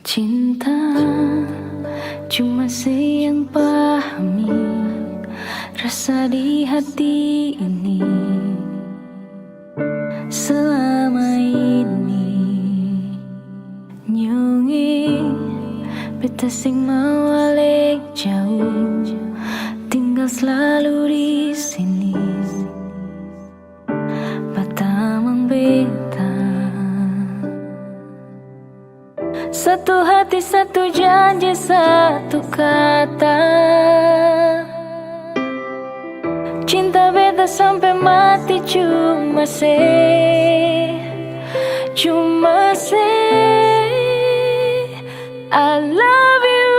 Cinta cuma yang pahami rasa di hati ini. Selama ini nyungi beta sing mau alik jauh, tinggal selalu di sini. Batamang beta, satu hati, satu janji, satu kata. Cinta beta sampai mati cuma I love you.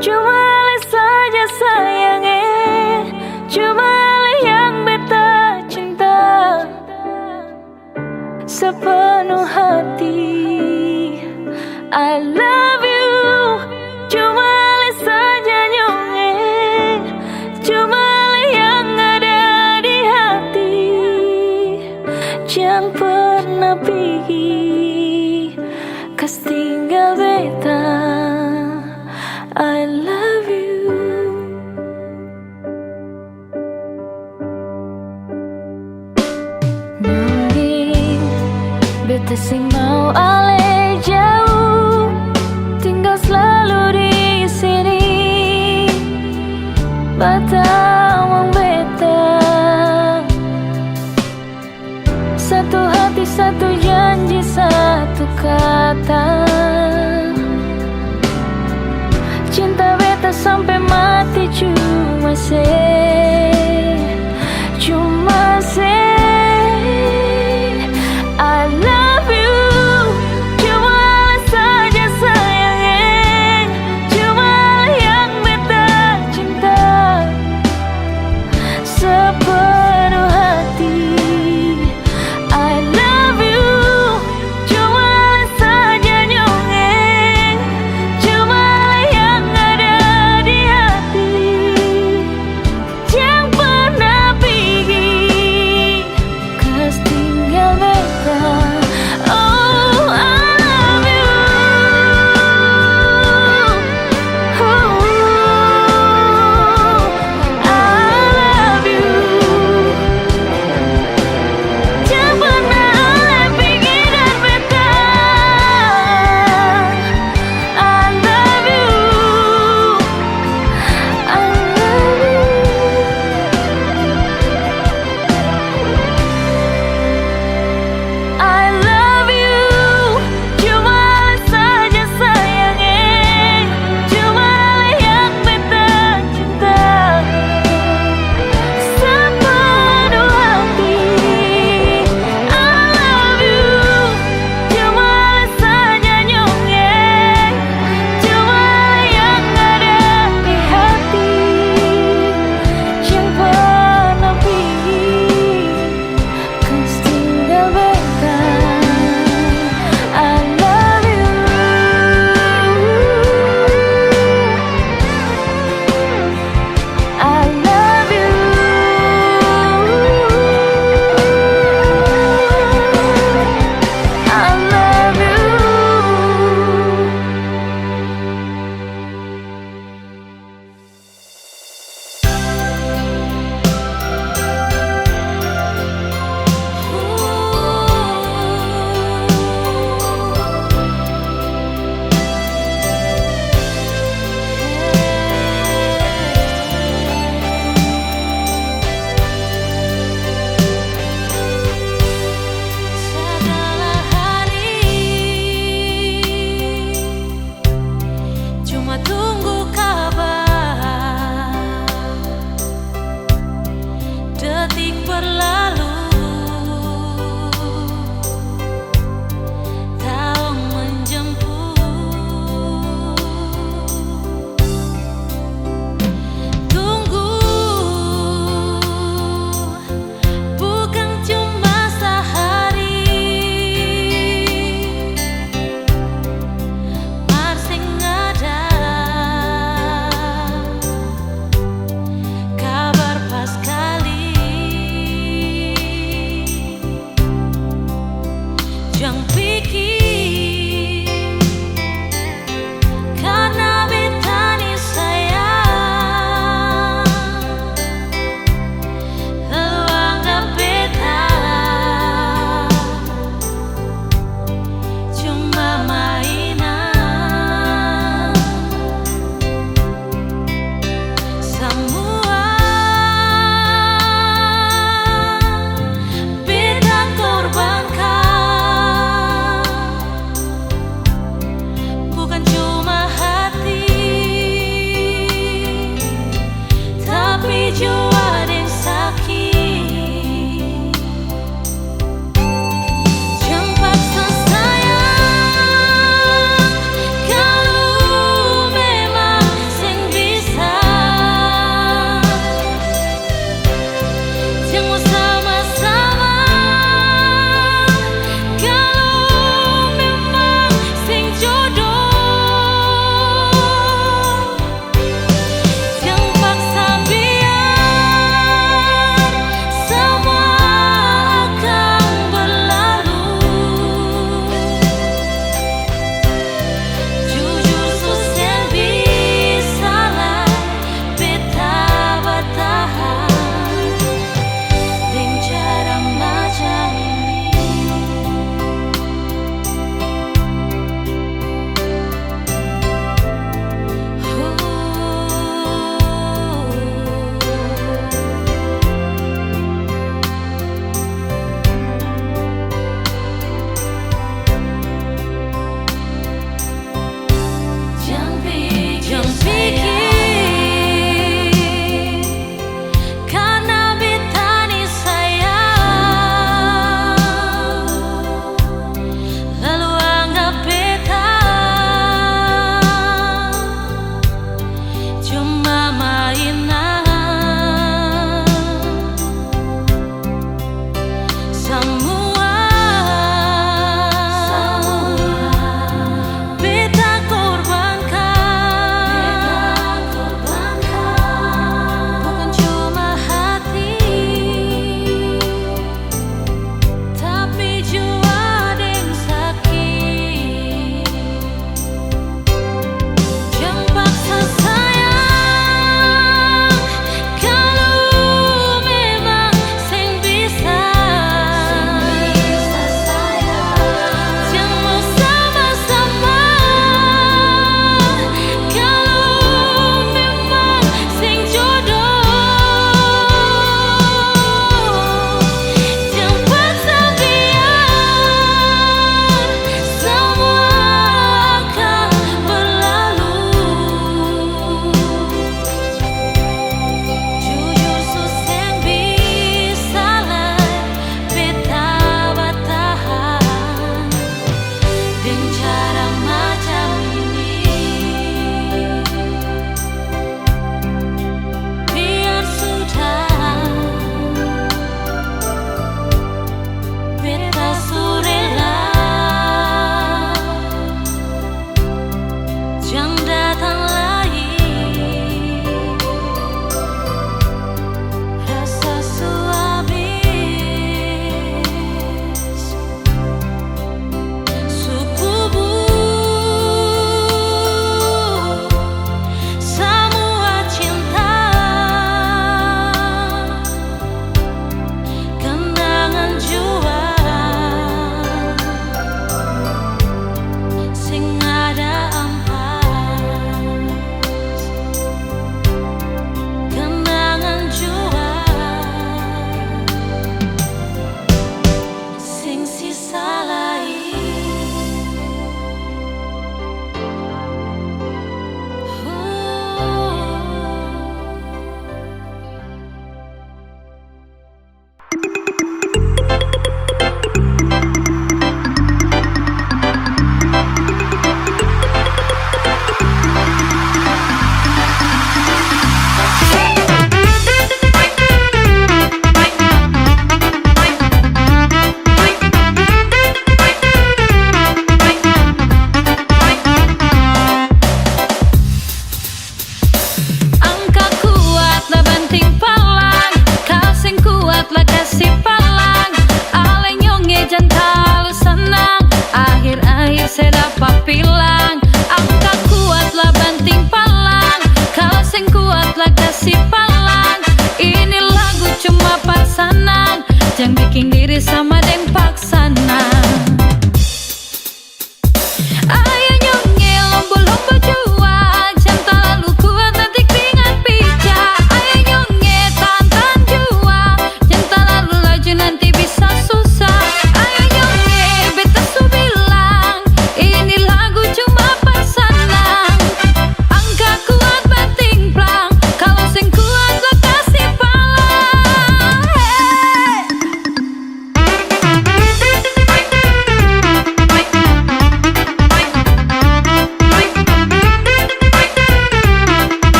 Cuma le saja sayangnya, cuma le yang beta cinta sepenuh hati. I love you. Cuma le saja nyonge, cuma le yang ada di hati. Jangan pernah pergi, kas tinggal beta. I love you. Nungguin beta sing mau ale jauh, tinggal selalu di sini. Batamang beta, satu hati, satu janji, satu kata. Cinta beta sampai mati cuma I love you. Cuma saja sayangnya, cuma yang beta cinta sepenuh hati. I love you. Cuma saja nyongeng, cuma yang ada di hati.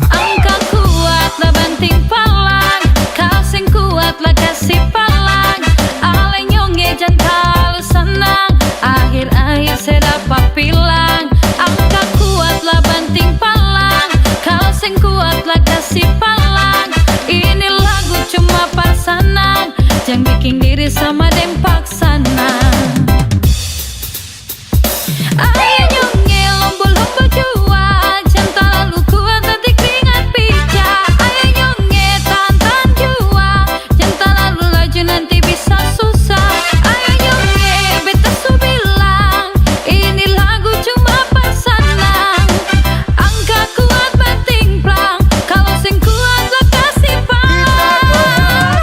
Angka kuat lah banting palang, kau sing kuat lah kasih palang. Ale nyonge jantal senang, akhir-akhir saya dapat pilang. Angka kuat lah banting palang, kau sing kuat lah kasih palang. Ini lagu cuma pasangan, jangan bikin diri sama dem paksana. Ayo nyonge lomba-lomba jual, jangan terlalu kuat nanti keringat pijak. Ayo nyonge tahan jual, jangan terlalu laju nanti bisa susah. Ayo nyonge beta su bilang, ini lagu cuma pasangan. Angka kuat banting plang, kalau sing kuat lah kasih palang.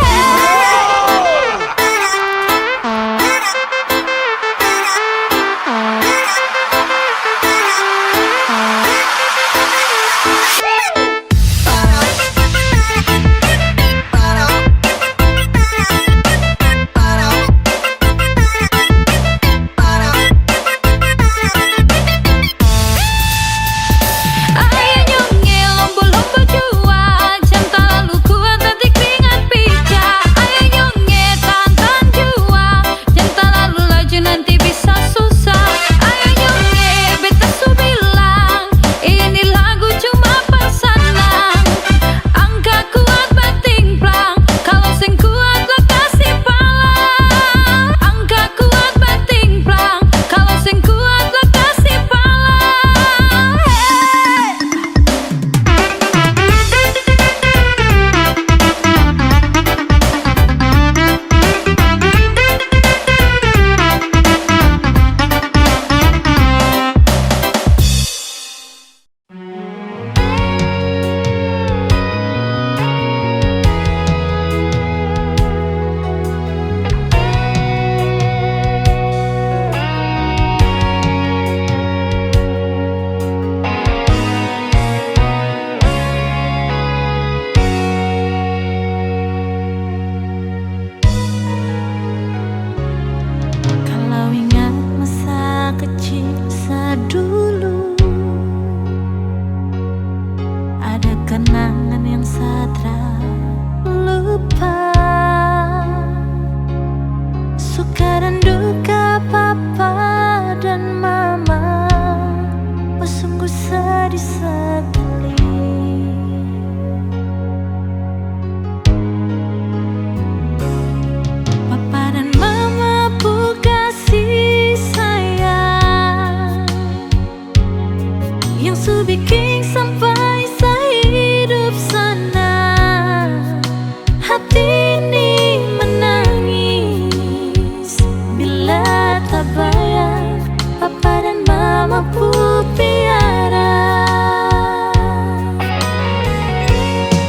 Ayo nyonge lomba-lomba jual, jangan terlalu kuat nanti keringat pijak. Ayo nyonge tahan jual, jangan terlalu laju nanti bisa susah. Ayo nyonge beta su bilang, ini lagu cuma pasangan. Angka kuat banting plang, kalau sing kuat lah kasih palang. Angka kuat banting plang, kalau sing kuat lah kasih palang. Kalau ingat masa kecil dulu, ada kenangan yang tak lupa. Suka dan duka papa dan mama, oh sungguh sedih sekali. Papa dan mama pun kasih sayang, yang su bikin sampai sehidup senang. Hati ini menangis bila tak bayang papa dan mama pun piara.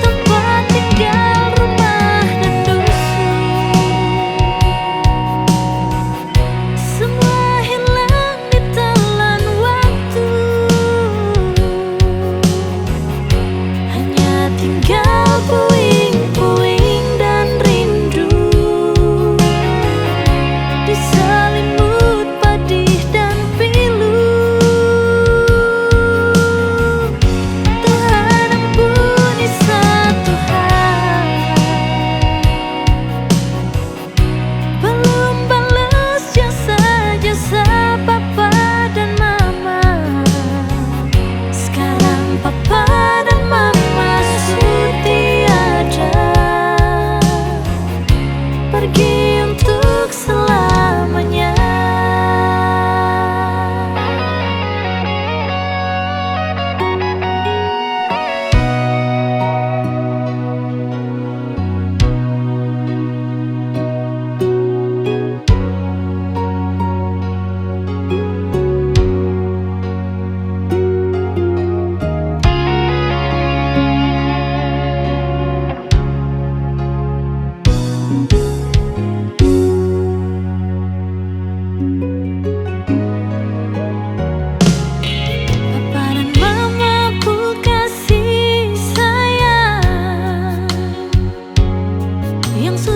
Tempat tinggal, rumah dan dusun, semua hilang ditelan waktu. Hanya tinggal puing-puing dan rindu, diselimut pedih dan pilu. Tuhan ampuni satu hal, belum balas jasa-jasa papa dan mama. Sekarang papa dan mama sudah tiada, pergi untuk selamanya.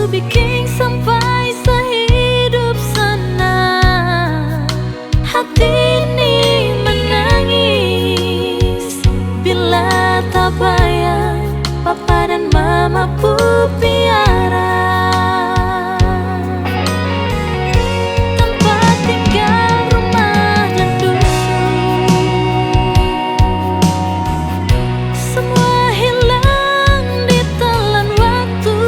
bikin sampai sehidup senang. Hati ini menangis bila tak bayang papa dan mama pu piara. Tempat tinggal, rumah dan dusun, semua hilang ditelan waktu.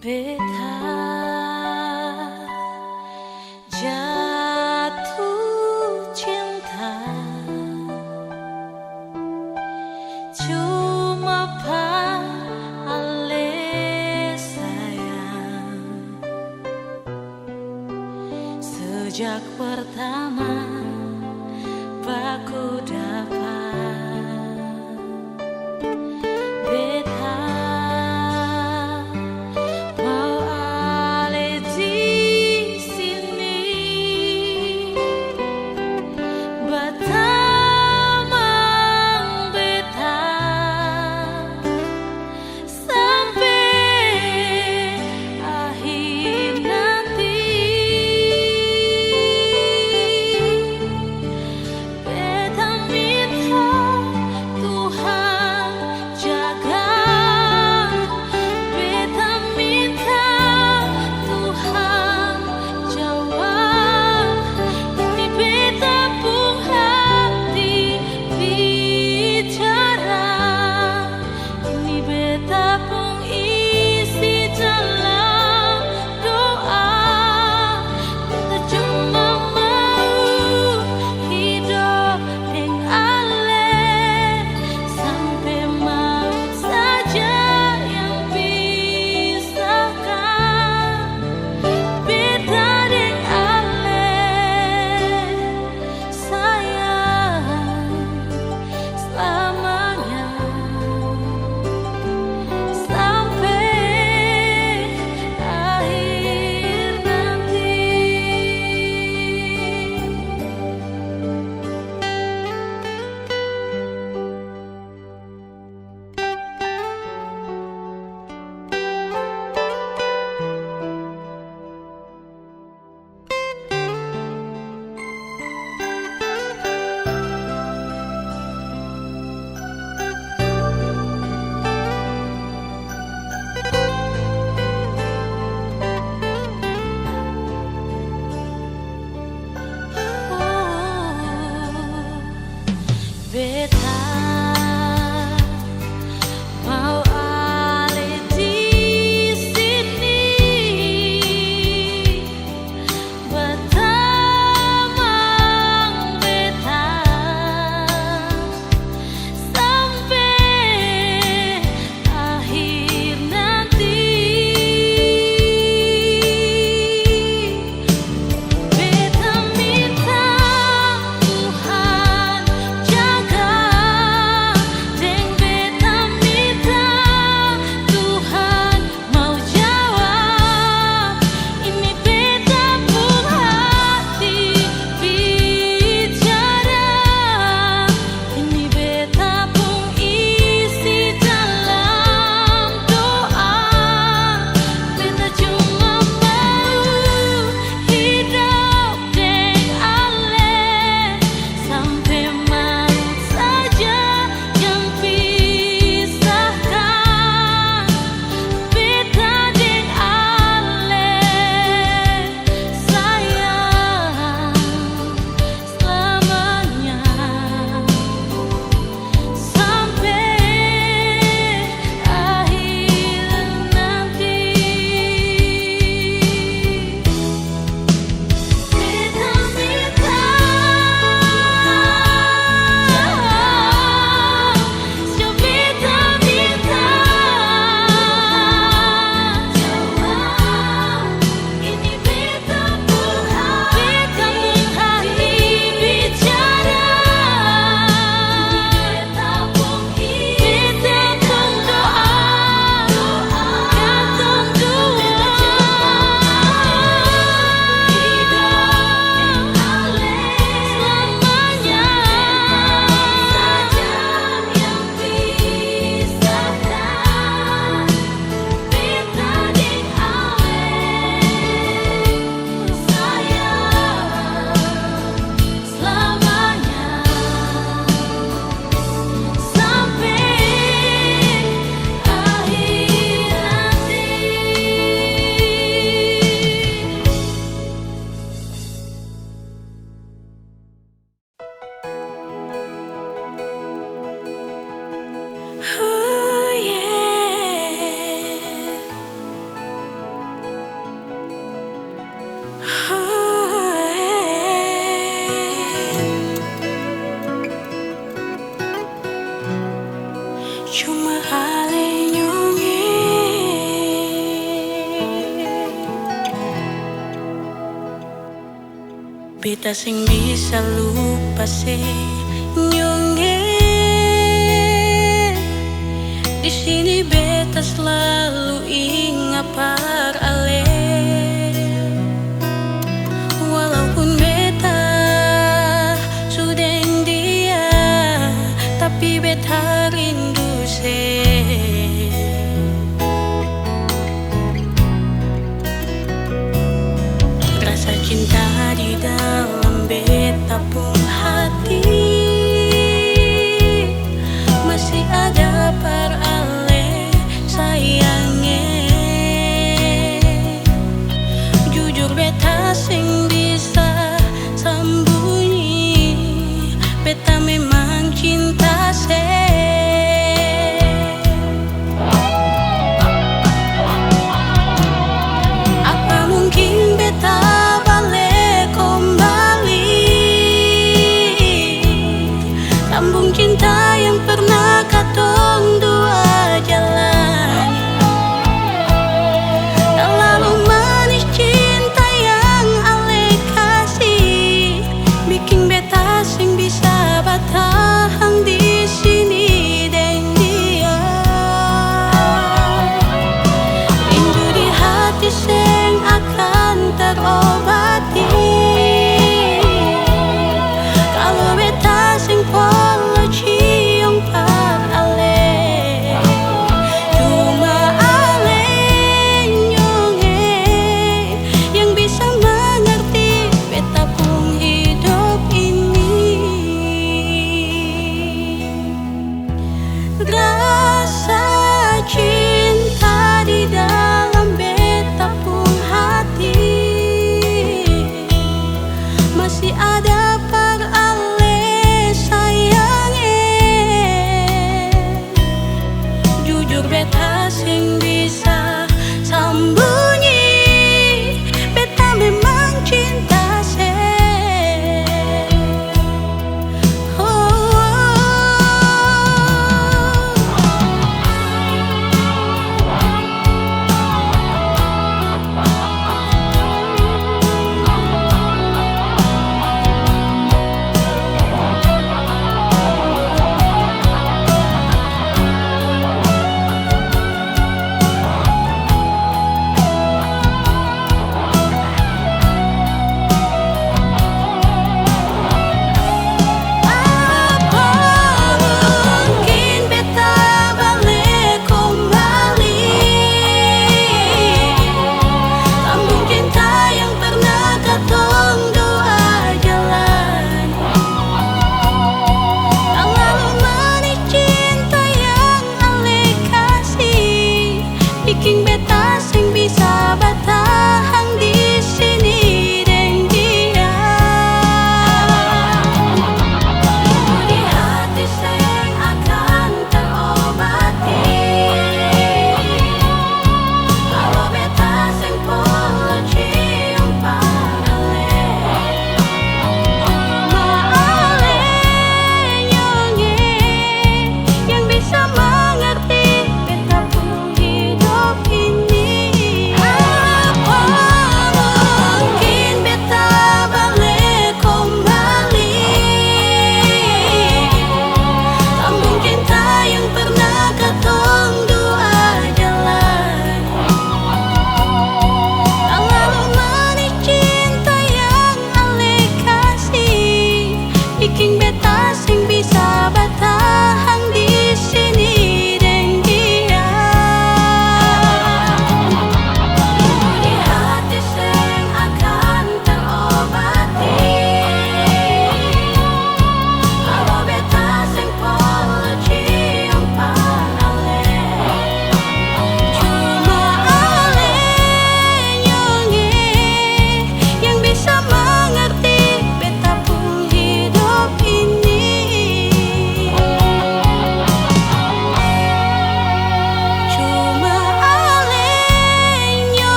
Beta jatuh cinta cuma pale sayang. Sejak pertama baku dapat beta mau ale di sini batamang beta sampai akhir nanti. Beta Beta sing bisa lupa senyumnya. Di sini beta selalu ingat par ale. Walaupun beta sudah dia, tapi beta rindu rasa cinta di dalam beta pun hati masih ada par ale sayangnya.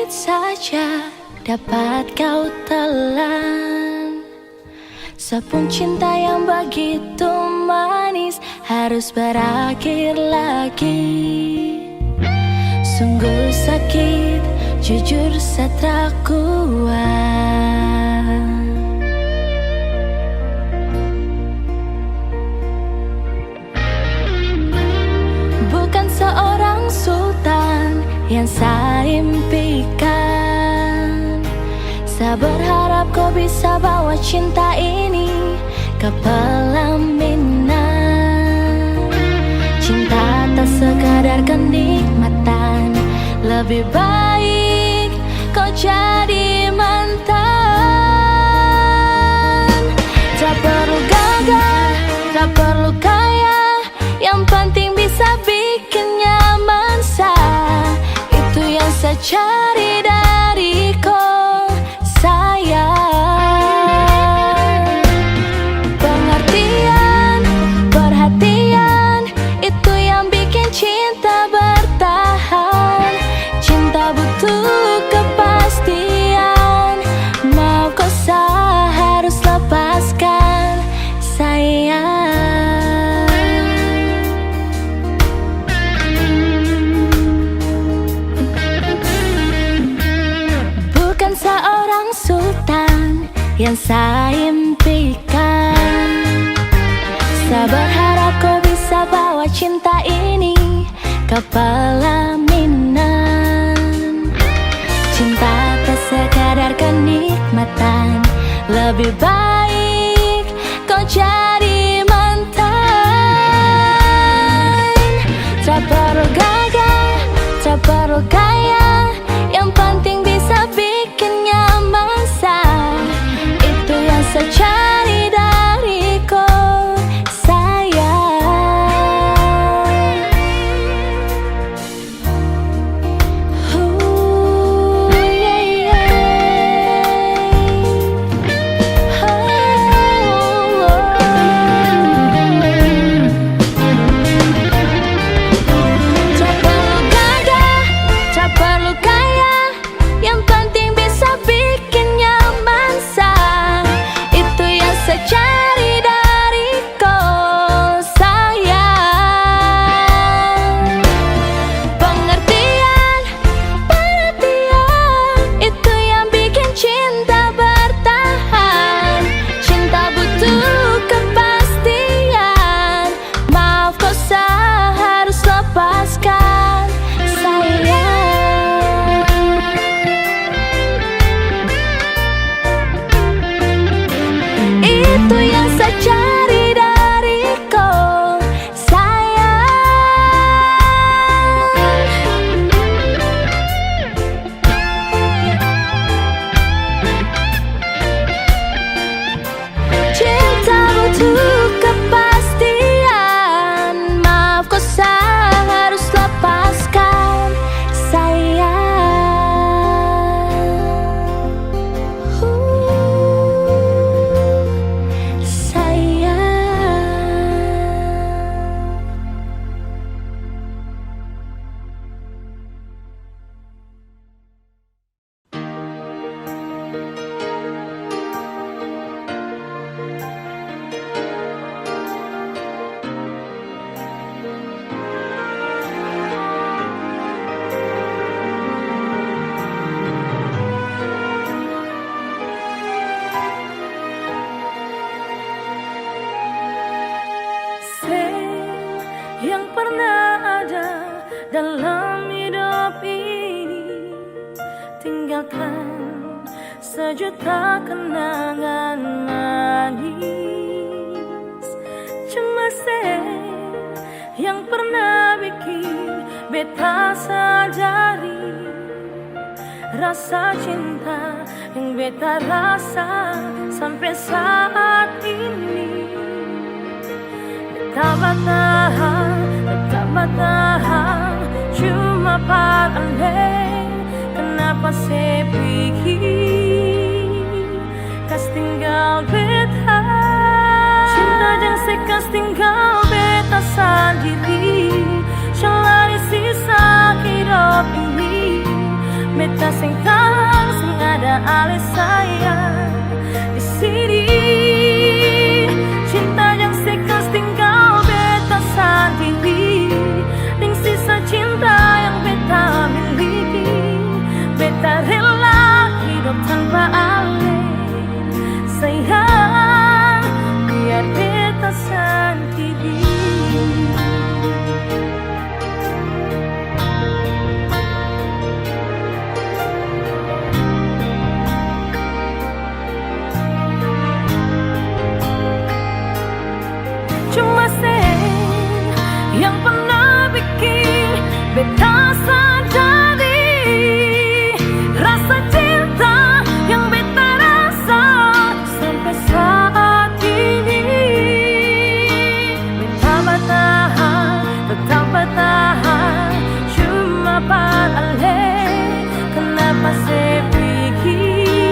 sedikit saja dapat kau telan. Sepung cinta yang begitu manis harus berakhir lagi. Sungguh sakit, jujur tak kuat. Bukan seorang sultan yang saya impikan. Saya berharap kau bisa bawa cinta ini ke pelaminan. Cinta tak sekadar kenikmatan, lebih baik kau jadi mantan. Tak perlu gagah, tak perlu kaya, yang penting bisa bikin nyaman saya. Itu yang saya cari dari kau, sayang. Pengertian, perhatian, itu yang bikin cinta bertahan. Cinta butuh kepastian. Mau kau saya harus lepaskan, sayang. Bukan seorang sultan yang saya impikan. Saya berharap kau bisa bawa cinta ini ke pelaminan. Cinta tak sekadar kenikmatan, lebih baik kau jadi mantan. Tak perlu gagah, tak perlu kaya, yang penting bisa bikin nyaman saya. Itu yang saya cari dari kau, sayang. Yeah, yeah. Tak perlu gagah, tak perlu kaya, yang penting bisa bikin nyaman saya. Itu yang saya cari dari kau, sayang. Pengertian, perhatian, itu yang bikin cinta bertahan. Cinta butuh kepastian. Maaf kau saya harus lepaskan, sayang. Itu yang saya cari dari kau, sayang. Cinta butuh kepastian. Maaf kau saya harus lepaskan, sayang. Yang pernah ada dalam hidup ini, tinggalkan sejuta kenangan manis. Cuma yang pernah bikin beta sadari rasa cinta yang beta rasa sampai saat ini. Tetap bertahan, cuma paralel. Kenapa saya pikir kas tinggal beta? Cinta yang saya kas tinggal beta sendiri. Jalani sisa hidup ini, beta sing tahan sing ada alis sayang di sini. Cinta yang sekas tinggal beta sendiri, ning sisa cinta yang beta miliki. Beta rela hidup tanpa alih sayang, biar beta sendiri. Cuma yang pernah bikin beta sadari rasa cinta yang beta rasa sampai saat ini. Beta bertahan, tetap bertahan, cuma paralel. Kenapa saya pikir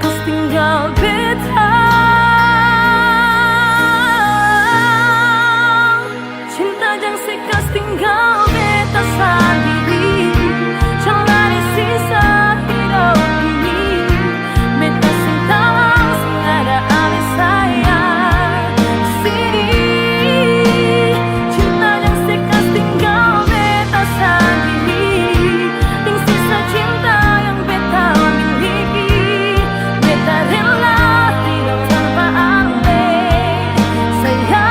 kau tinggal beta? Tinggal beta sendiri, jalani sisa hidup ini. Beta sing tahan sing ada alis sayang di sini. Cinta yang sekas tinggal beta sendiri, ning sisa cinta yang beta miliki. Beta rela hidup tanpa alih sayang.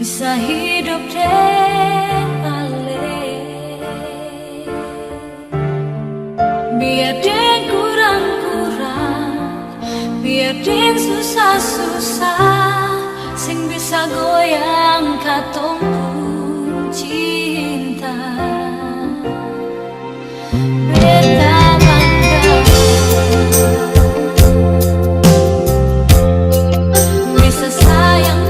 Bisa hidup alih, biar den kurang-kurang, biar den susah-susah, sing bisa goyang katong pun cinta. Beta bangga bisa sayang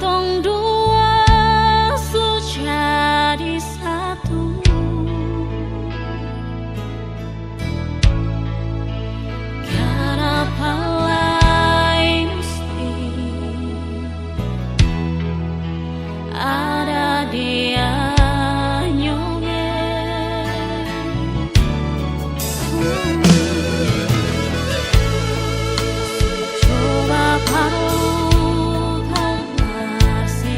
Tong dua jadi satu. Kenapa lain mesti ada dia nyongeng. Coba paruh masih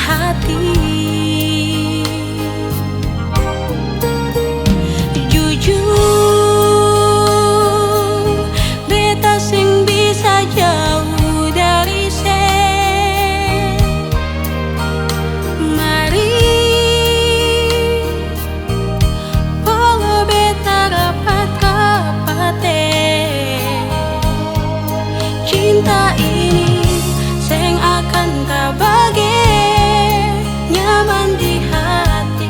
hati. Jujur, beta sing bisa jauh dari se. Mari polo beta rapat kapate. Cinta ini seng akan tabage, nyaman di hati,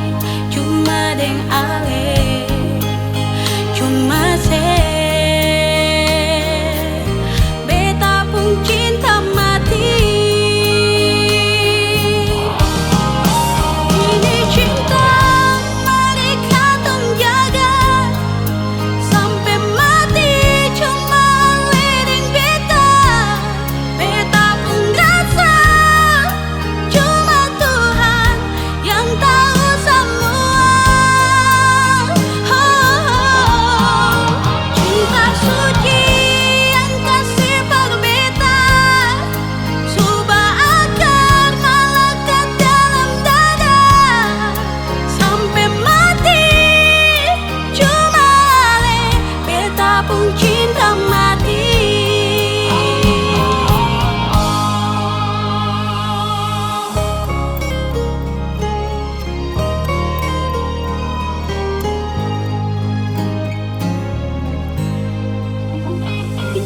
cuma deng ale, cuma se. Beta pun cinta mati. Ini cinta, mari katong jaga sampai mati, cuma leading beta. Beta pun rasa, cuma Tuhan yang tahu semua. Cinta suci yang kasih per beta, subah akar melekat dalam dada. Sampai mati, cuma ale, beta pun cinta mati.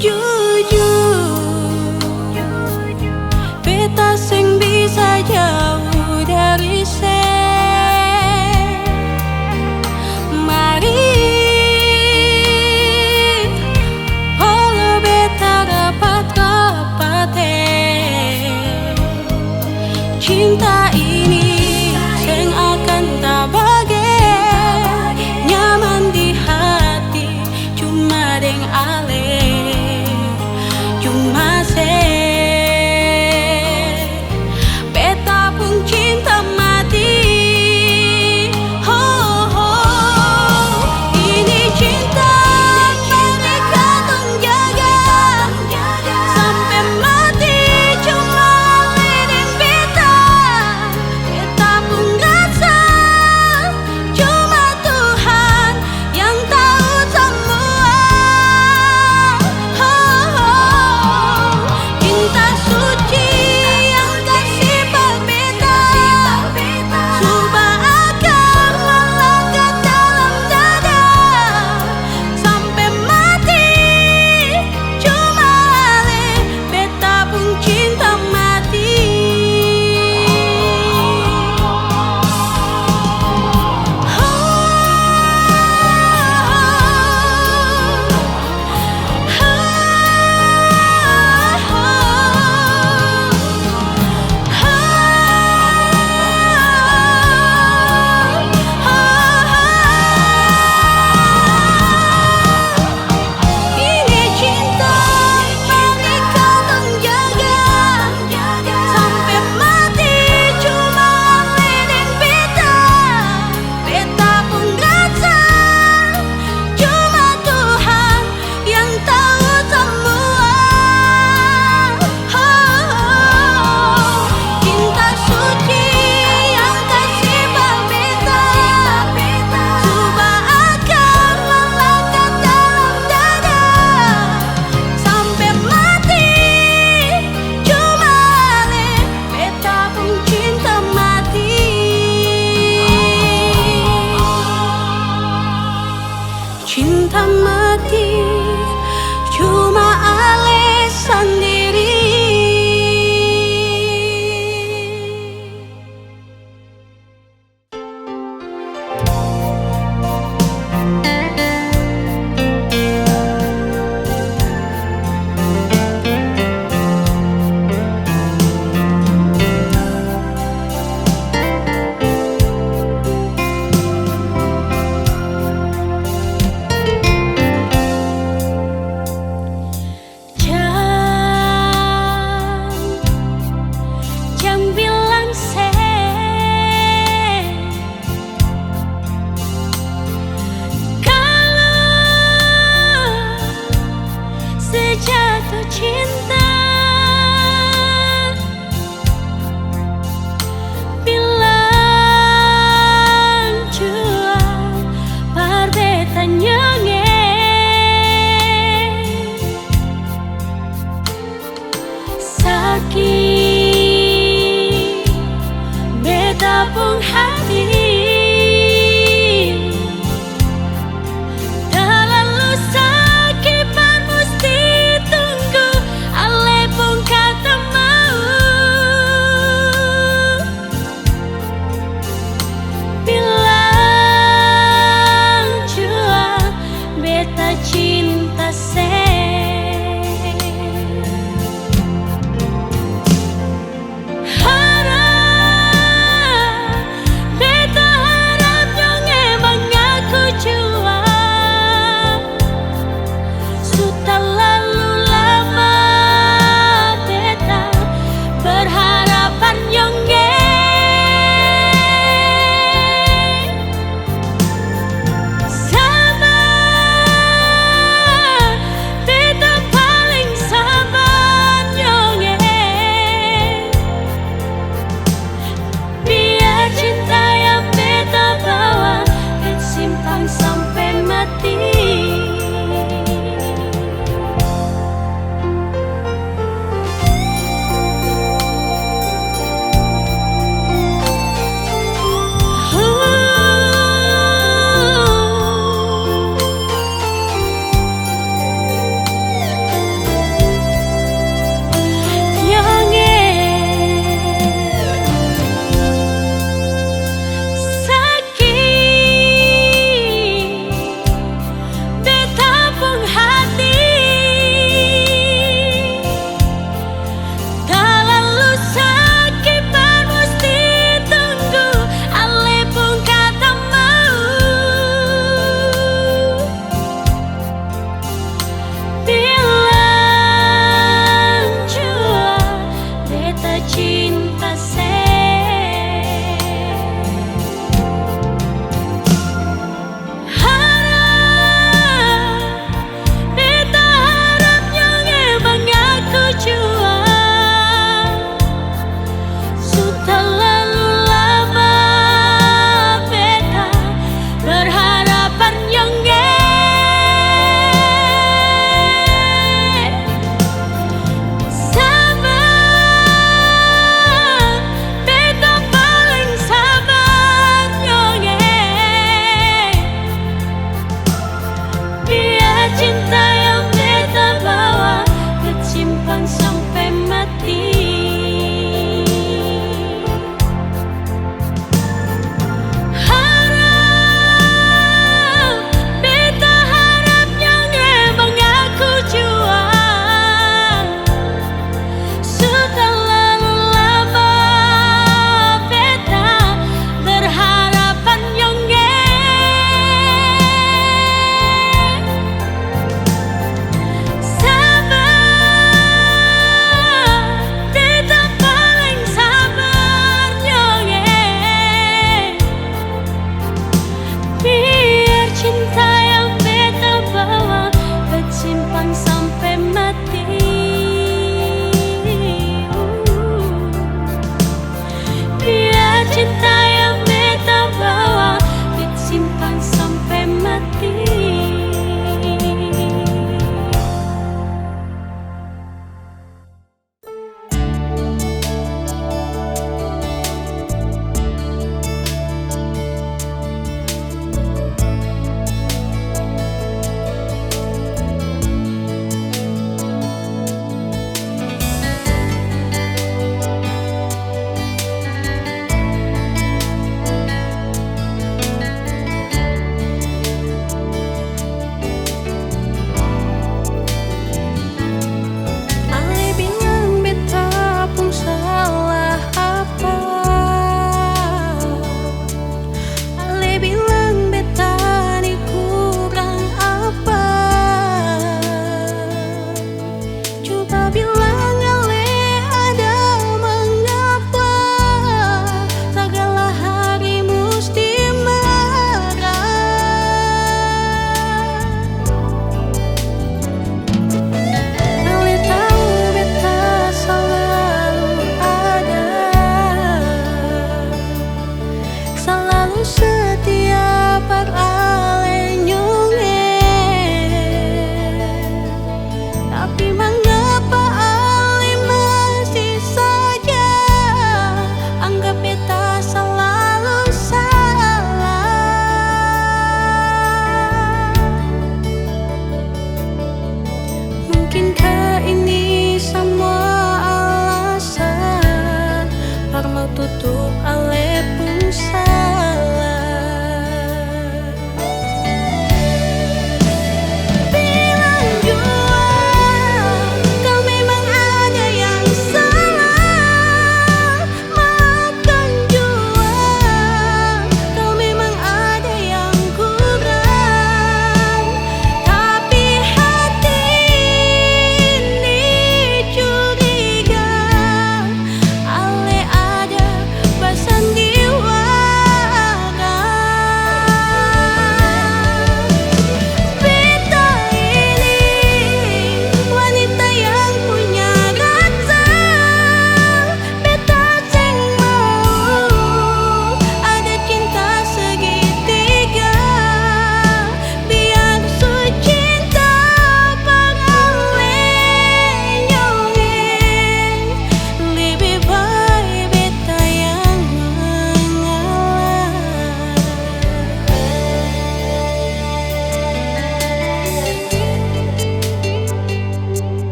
Jujur, beta sing bisa jauh dari se. Mari polo beta rapat kapate. Cinta ini seng akan tabage, nyaman di hati, cuma deng ale, cuma se. Beta pun cinta mati. Ini cinta, mari katong jaga sampai mati, cuma leading beta. Beta pun rasa, cuma Tuhan yang tahu semua.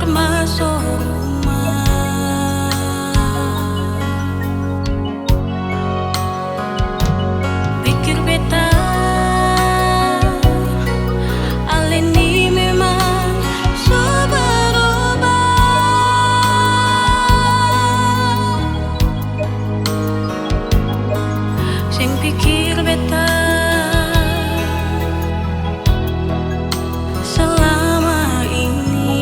masuk rumah. Pikir beta aleni memang so berubah. Sing pikir beta selama ini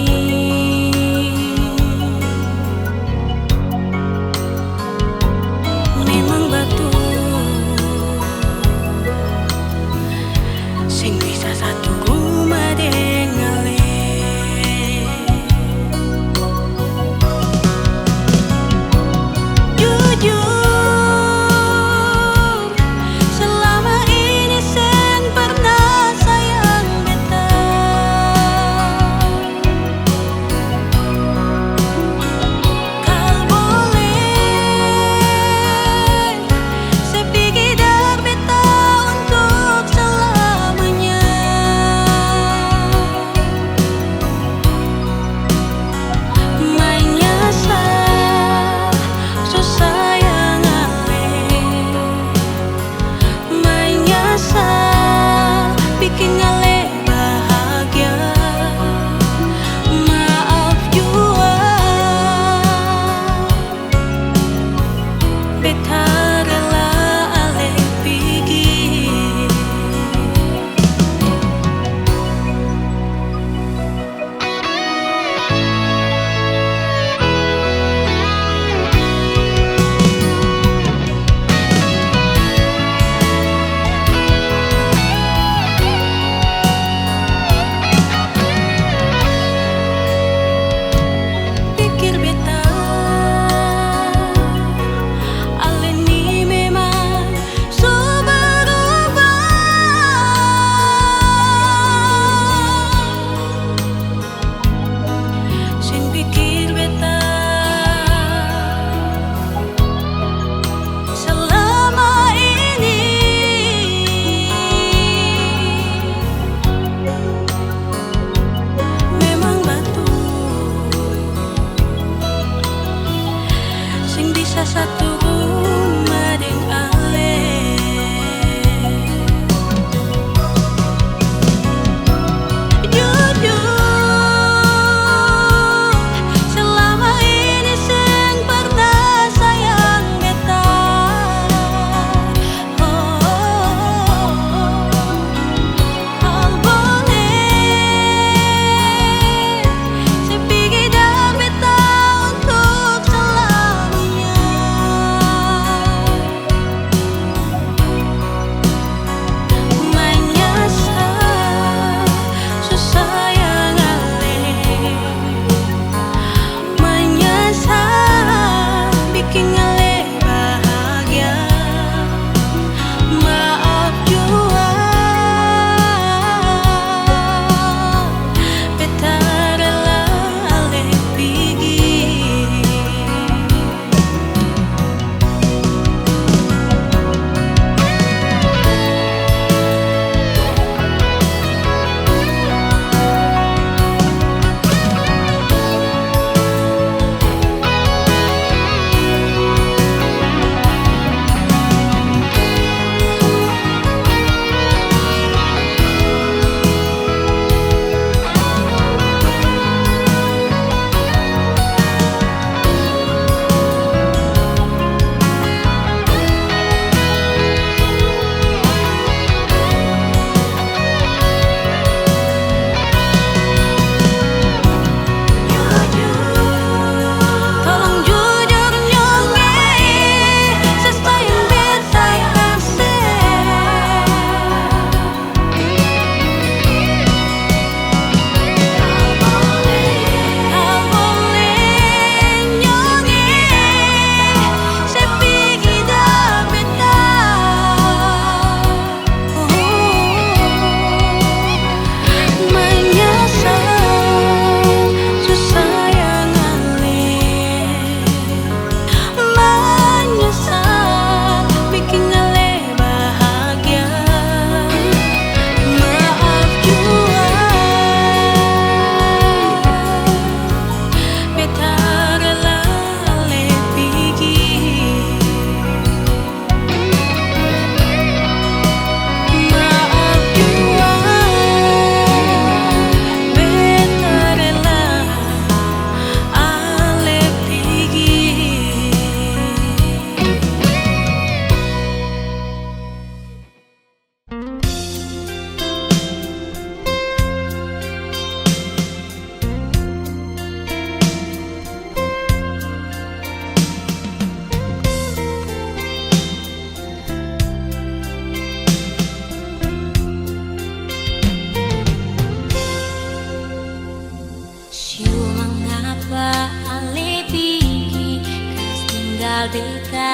Siu mengapa ale pigi kas tinggal beta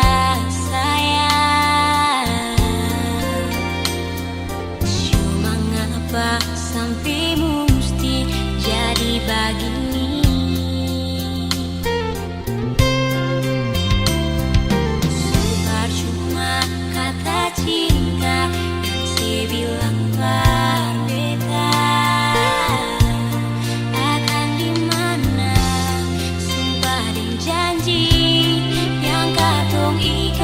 sayang. Siu mengapa sampai mesti jadi begini. Percuma kata cinta yang saya bilang berbeda. Akan dimana sumpah dan janji yang katong ikat.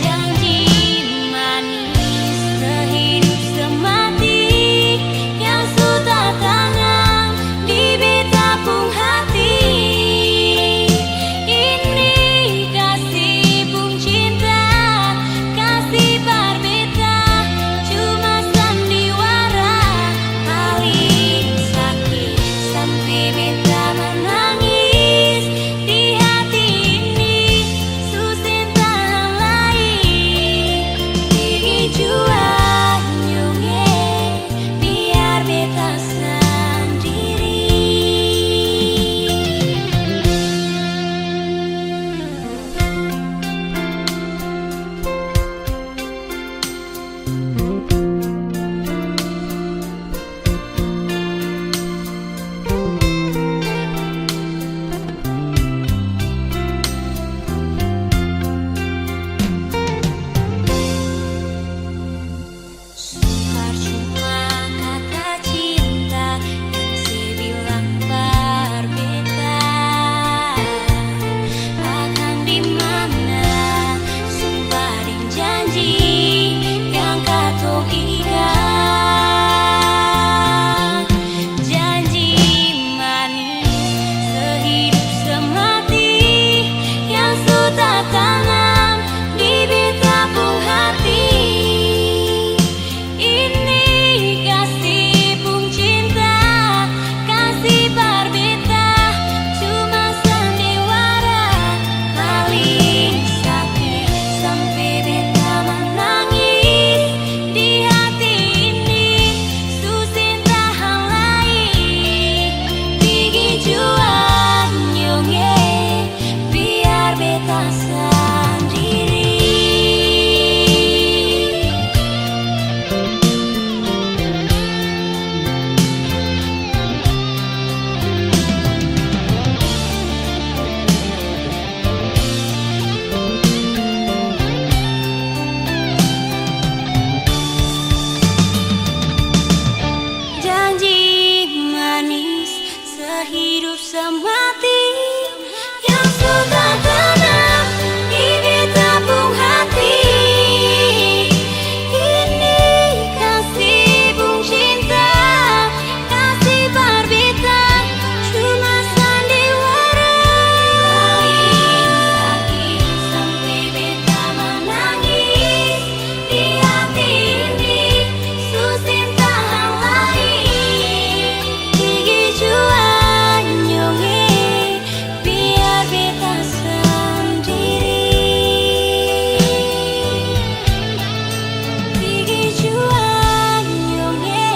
Janji manis sehidup semati yang sudah tanam di beta pung hati. Ini kasih pung cinta, kasih berbeda, cuma sandiwara paling sakit sampai beta menangis di hati ini. Susah tahan lain, pergi jua nyunge biar beta sendiri. Percuma kata cinta yang saya bilang berbeda. Akan dimana sumpah dan janji yang katong ikat. Janji manis sehidup semati yang sudah tanam di beta pung hati. Ini kasih pung cinta, kasih berbeda, cuma sandiwara paling sakit sampai beta menangis di hati ini. Susah tahan lain, pergi jua nyunge biar beta sendiri. Janji manis sehidup semati yang sudah tanam di beta pung hati. Ini kasih pung cinta, kasih berbeda, cuma sandiwara paling sakit sampai beta menangis di hati ini. Susah tahan lain, pergi jua nyunge biar beta sendiri. Pergi jua nyunge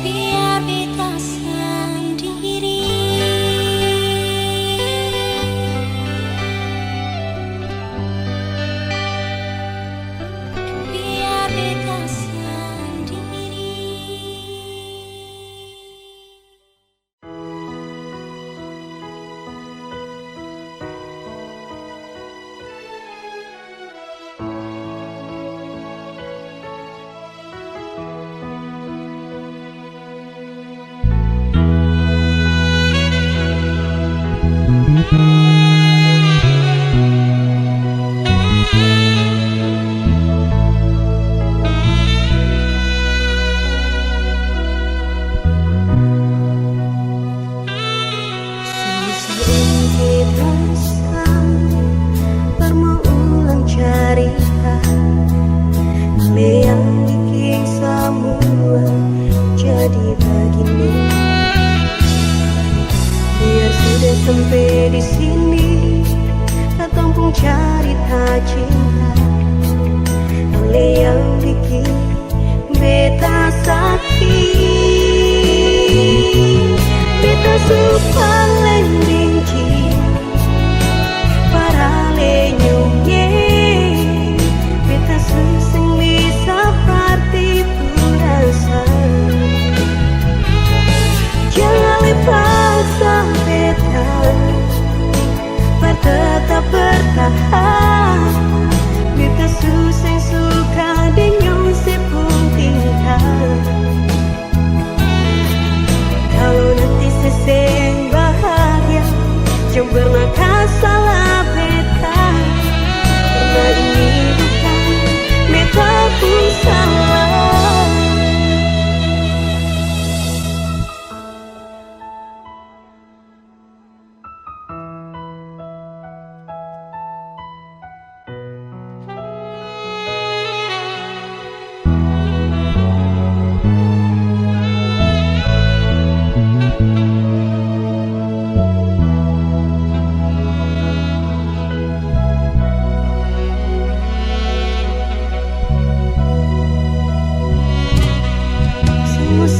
biar beta sendiri. Biar beta sendiri. Sampai di sini, datang pun cerita cinta. Oleh yang bikin beta sakit.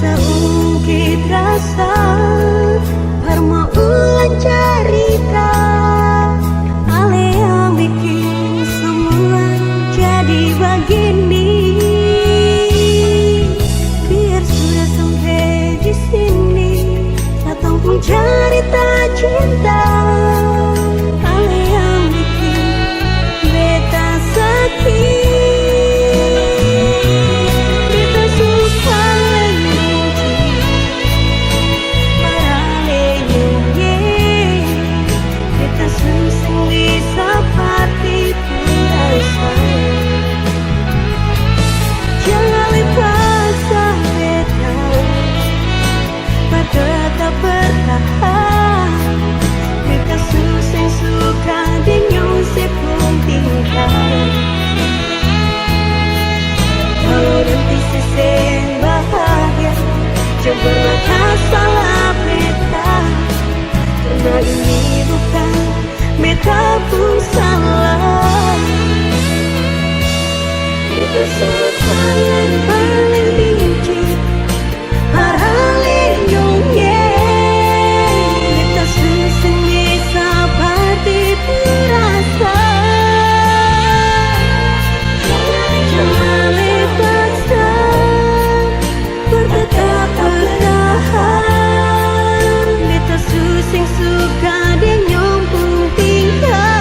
saungkit rasa permaulan cerita ale yang bikin semua jadi begini. Biar sudah sampai di sini, datang pun cerita cinta ale yang bikin beta sakit. Tetap bertahan, beta susah suka dengan sepuluh tingkat. Kalau nanti sesen bahagia, coba mata salah beta. Karena ini bukan beta pun salah. Beta sangat paling benci hal-hal nyongye. Beta susah bisa parti perasa. Jangan lepasnya, bertetap bertahan. Beta susah suka dengan pun tinggal.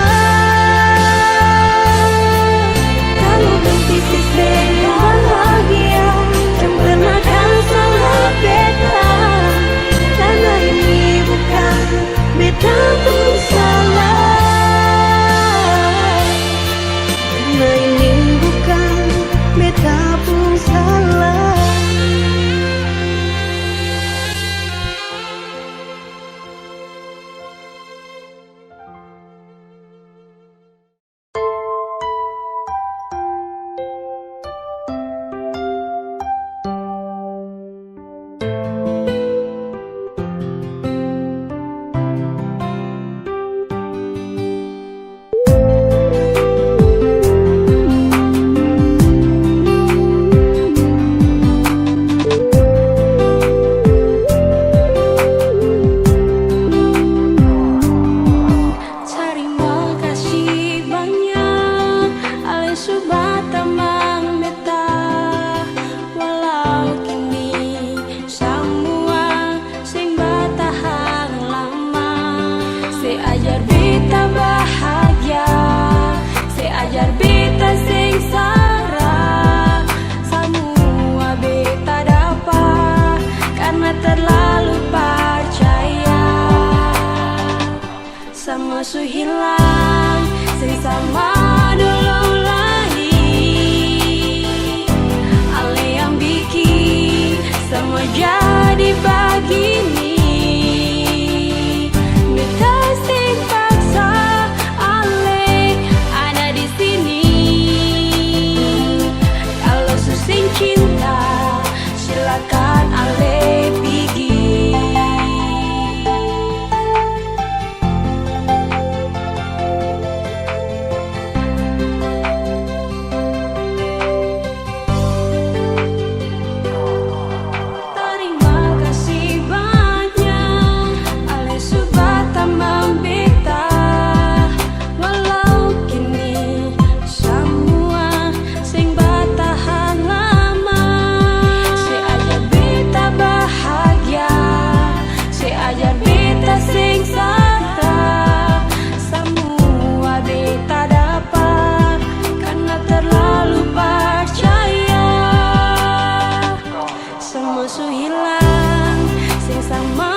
Kalau nanti sesen bahagia, jangan pernah kan salah beta. Karena ini bukan beta pun salah. Karena ini bukan beta pun salah. Terima kasih banyak ale sudah tamang beta. Walau kini semua sing bertahan lama. Seajar beta bahagia, seajar beta sengsara. Semua beta dapat karena terlalu percaya. Sama su hilang, sing sama dulu lagi. Ale yang bikin semua jadi begini. Beta sing paksa ale ada di sini. Kalau su sing cinta, silakan ale pergi. Terima kasih banyak ale sudah tamang beta. Walau kini semua sing bertahan lama. Seajar beta bahagia, seajar beta sengsara. Semua beta dapat karena terlalu percaya. Semua su hilang, sing sama